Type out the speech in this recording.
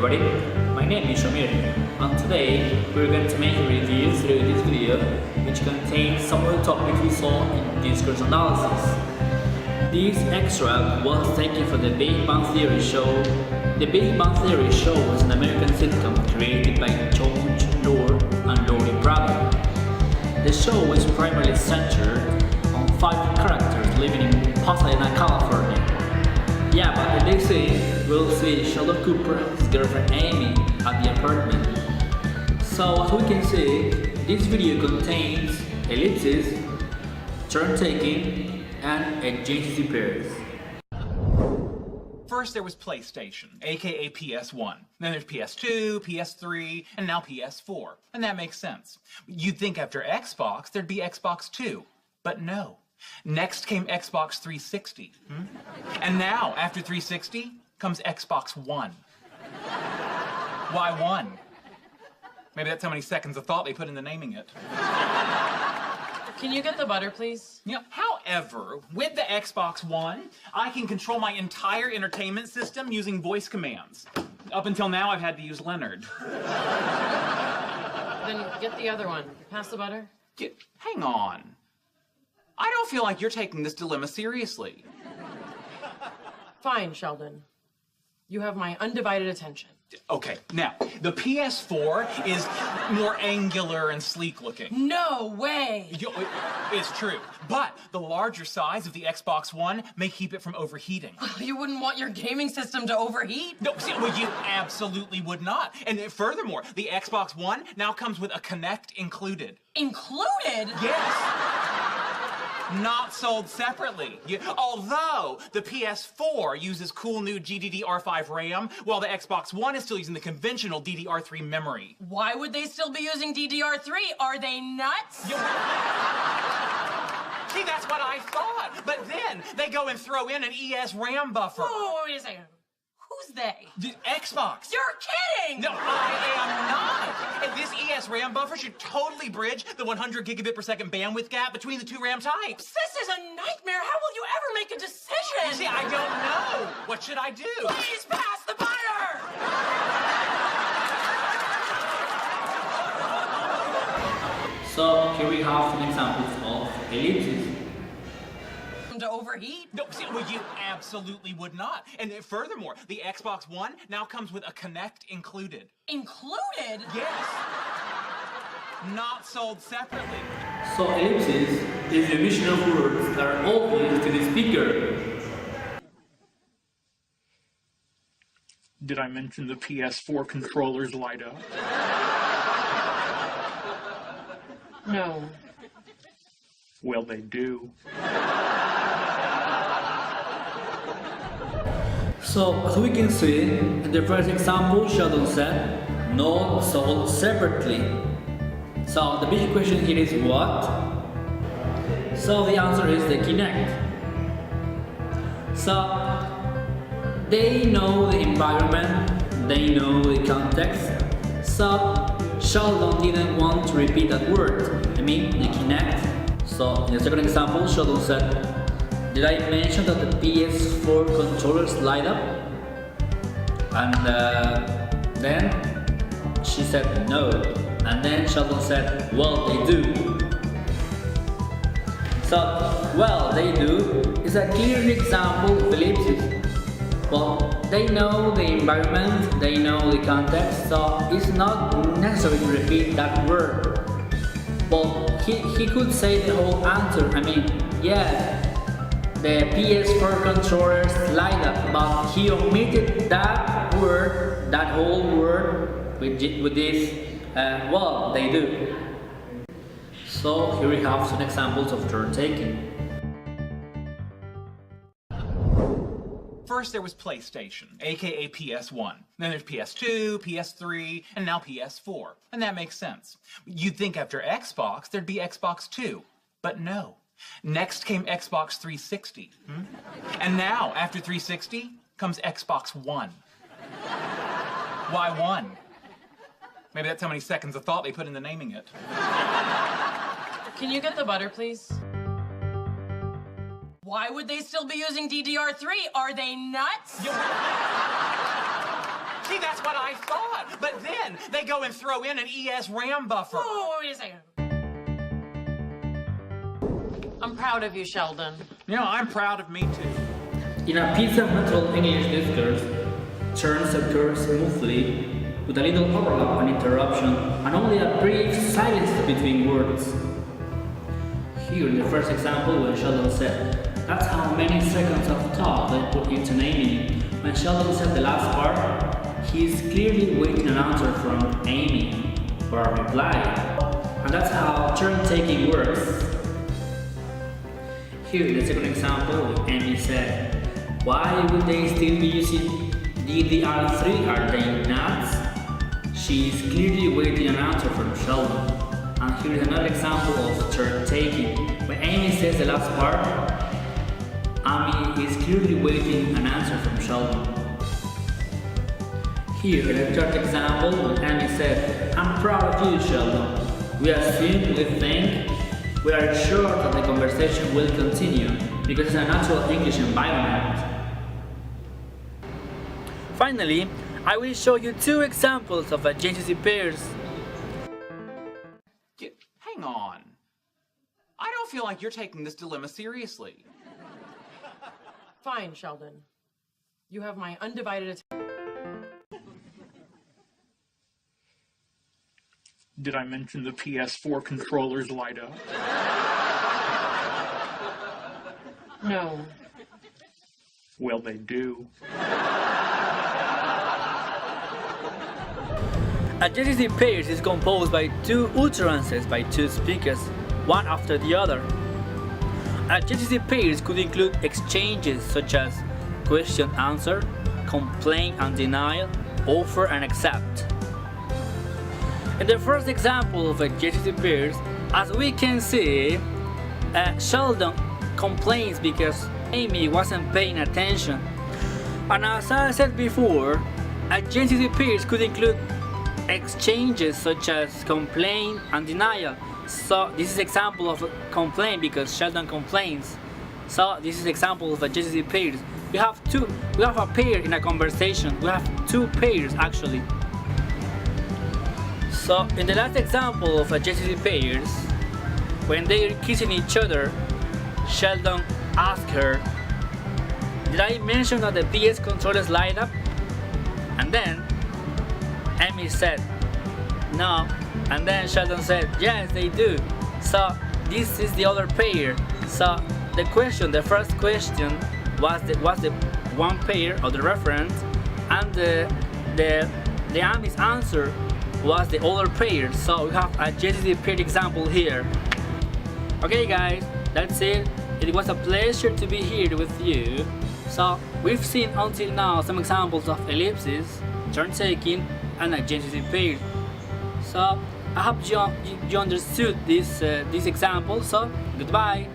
everybody, my name is Shamir, and today we're going to make a review through this video which contains some of the topics we saw in Discourse Analysis. This extract was taken from the Big Bang Theory show. The Big Bang Theory show was an American sitcom created by George Lord and Lori Bravo. The show is primarily centered on 5 characters living in Pasadena, California. Yeah, but in this scene, we'll see Sheldon Cooper and his girlfriend Amy at the apartment. So as we can see, this video contains ellipses, turn taking, and adjacency pairs. First there was PlayStation, aka PS1. Then there's PS2, PS3, and now PS4. And that makes sense. You'd think after Xbox, there'd be Xbox 2. But no. Next came Xbox 360. And now, after 360, comes Xbox One. Why 1? Maybe that's how many seconds of thought they put into naming it. Can you get the butter, please? You know, however, with the Xbox One, I can control my entire entertainment system using voice commands. Up until now, I've had to use Leonard. Then get the other one. Pass the butter. Hang on. I don't feel like you're taking this dilemma seriously. Fine, Sheldon. You have my undivided attention. Okay, now, the PS4 is more angular and sleek looking. No way! It's true. But the larger size of the Xbox One may keep it from overheating. You wouldn't want your gaming system to overheat? No, see, well, you absolutely would not. And furthermore, the Xbox One now comes with a Kinect included. Included? Yes. Not sold separately. Although the PS4 uses cool new GDDR5 RAM, while the Xbox One is still using the conventional DDR3 memory. Why would they still be using DDR3? Are they nuts? See, that's what I thought. But then they go and throw in an ES RAM buffer. Whoa, wait a second. Who's they? The Xbox. You're kidding! No, I am not. And this ES RAM buffer should totally bridge the 100 gigabit per second bandwidth gap between the 2 RAM types. This is a nightmare. How will you ever make a decision? See, I don't know. What should I do? Please pass the butter! So here we have some examples of ellipses. To overheat? No, see, well, you absolutely would not. And furthermore, the Xbox One now comes with a Kinect included. Included? Yes. Not sold separately. So ellipses is the omission of words that are obvious to the speaker. Did I mention the PS4 controllers light up? No. Well, they do. So as we can see, in the first example, Sheldon said, not sold separately. So the big question here is what? So the answer is the Kinect. So they know the environment, they know the context. So Sheldon didn't want to repeat that word, the Kinect. So in the second example, Sheldon said, did I mention that the PS4 controllers light up? And then she said no. And then Sheldon said, well, they do. So, well, they do is a clear example of ellipses. Well, they know the environment, they know the context, so it's not necessary to repeat that word. Well, he could say the whole answer. Yeah, the PS4 controllers light up, but he omitted that word, that whole word, with this, well, they do. So here we have some examples of turn taking. First there was PlayStation, aka PS1. Then there's PS2, PS3, and now PS4. And that makes sense. You'd think after Xbox, there'd be Xbox 2. But no. Next came Xbox 360. And now, after 360, comes Xbox One. Why 1? Maybe that's how many seconds of thought they put into naming it. Can you get the butter, please? Why would they still be using DDR3? Are they nuts? See, See, that's what I thought. But then they go and throw in an ES RAM buffer. Oh, wait a second. I'm proud of you, Sheldon. You know, I'm proud of me too. In a piece of natural English discourse, turns occur smoothly, with a little overlap and interruption, and only a brief silence between words. Here in the first example, when Sheldon said, "That's how many seconds of thought they put into naming." When Sheldon said the last part, he is clearly waiting an answer from Amy, or a reply. And that's how turn-taking works. Here in the second example, Amy said, "Why would they still be using DDR3, are they nuts?" She is clearly waiting an answer from Sheldon. And here is another example of turn-taking. When Amy says the last part, Amy is clearly waiting an answer from Sheldon. Here in the third example, when Amy said, "I'm proud of you, Sheldon. We assume, we think, we are sure that the conversation will continue because it's a natural English environment." Finally, I will show you two examples of adjacency pairs. Hang on. I don't feel like you're taking this dilemma seriously. Fine, Sheldon. You have my undivided attention. Did I mention the PS4 controllers light up? No. Well, they do. Adjacency pairs is composed by two utterances by two speakers, one after the other. Adjacency pairs could include exchanges such as question-answer, complaint and denial, offer and accept. In the first example of adjacency pairs, as we can see, Sheldon complains because Amy wasn't paying attention. And as I said before, adjacency pairs could include exchanges such as complaint and denial. So this is example of a complaint because Sheldon complains. So this is example of adjacency pairs. We have a pair in a conversation. We have two pairs actually. So in the last example of adjacency pairs, when they are kissing each other, Sheldon asked her, "Did I mention that the PS controllers light up?" And then Amy said, "No." And then Sheldon said, "Yes, they do." So this is the other pair. So the first question was the one pair of the reference, and the Amy's answer was the other pair. So we have a adjacency pair example here. Okay guys, that's it. It was a pleasure to be here with you. So we've seen until now some examples of ellipses, turn-taking, and adjacency pairs. So I hope you understood this example. So goodbye.